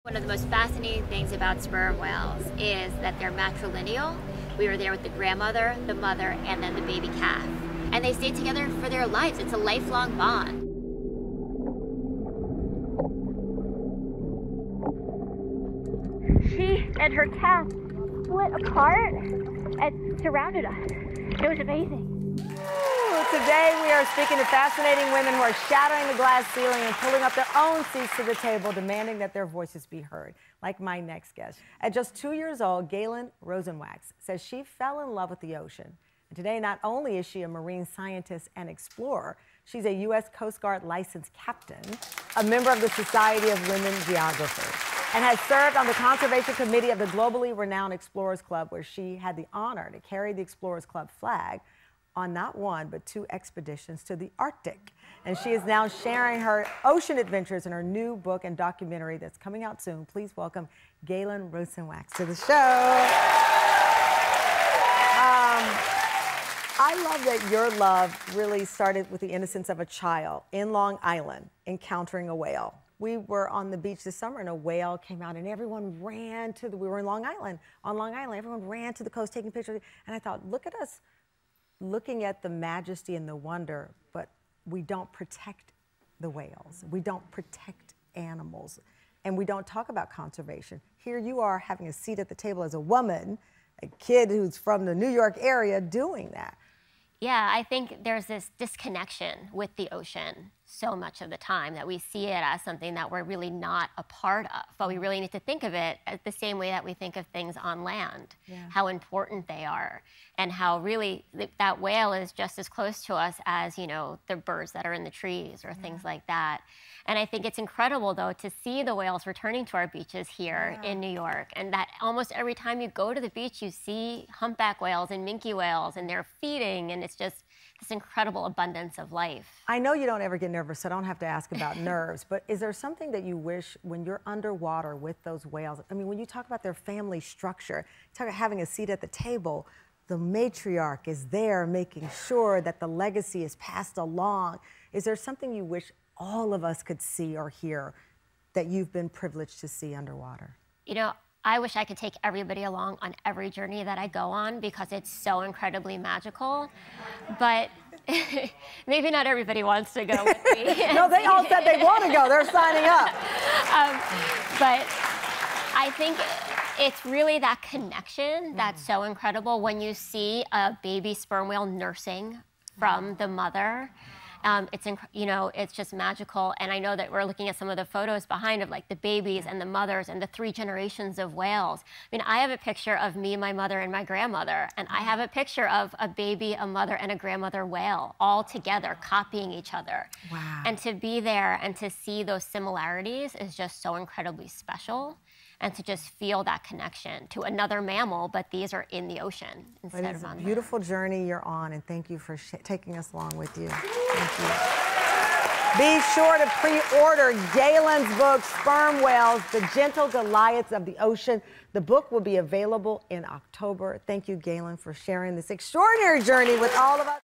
One of the most fascinating things about sperm whales is that they're matrilineal. We were there with the grandmother, the mother, and then the baby calf. And they stay together for their lives. It's a lifelong bond. She and her calf split apart and surrounded us. It was amazing. Today we are speaking to fascinating women who are shattering the glass ceiling and pulling up their own seats to the table, demanding that their voices be heard, like my next guest. At just 2 years old, Galen Rosenwax says she fell in love with the ocean. And today, not only is she a marine scientist and explorer, she's a U.S. Coast Guard licensed captain, a member of the Society of Women Geographers, and has served on the Conservation Committee of the globally renowned Explorers Club, where she had the honor to carry the Explorers Club flag on not one, but 2 expeditions to the Arctic. And she is now sharing her ocean adventures in her new book and documentary that's coming out soon. Please welcome Galen Rosenwax to the show. I love that your love really started with the innocence of a child in Long Island, encountering a whale. We were on the beach this summer and a whale came out and everyone ran to we were in Long Island, everyone ran to the coast taking pictures. And I thought, look at us, looking at the majesty and the wonder, but we don't protect the whales. We don't protect animals, and we don't talk about conservation. Here you are having a seat at the table as a woman, a kid who's from the New York area doing that. Yeah, I think there's this disconnection with the ocean so much of the time that we see it as something that we're really not a part of. But we really need to think of it as the same way that we think of things on land, how important they are, and how really that whale is just as close to us as, you know, the birds that are in the trees or things like that. And I think it's incredible, though, to see the whales returning to our beaches here in New York, and that almost every time you go to the beach, you see humpback whales and minke whales, and they're feeding, and it's just this incredible abundance of life. I know you don't ever get nervous, so I don't have to ask about nerves, but is there something that you wish when you're underwater with those whales? I mean, when you talk about their family structure, talk about having a seat at the table, the matriarch is there making sure that the legacy is passed along. Is there something you wish all of us could see or hear that you've been privileged to see underwater? You know, I wish I could take everybody along on every journey that I go on because it's so incredibly magical, but maybe not everybody wants to go with me. No, they all said they want to go. They're signing up. But I think it's really that connection that's so incredible when you see a baby sperm whale nursing from the mother. It's just magical. And I know that we're looking at some of the photos behind of like the babies and the mothers and the 3 generations of whales. I mean, I have a picture of me, my mother, and my grandmother. And I have a picture of a baby, a mother, and a grandmother whale all together, copying each other. Wow. And to be there and to see those similarities is just so incredibly special. And to just feel that connection to another mammal, but these are in the ocean instead of on land. It's a beautiful journey you're on, and thank you for taking us along with you. Thank you. Be sure to pre-order Galen's book, Sperm Whales, The Gentle Goliaths of the Ocean. The book will be available in October. Thank you, Galen, for sharing this extraordinary journey with all of us.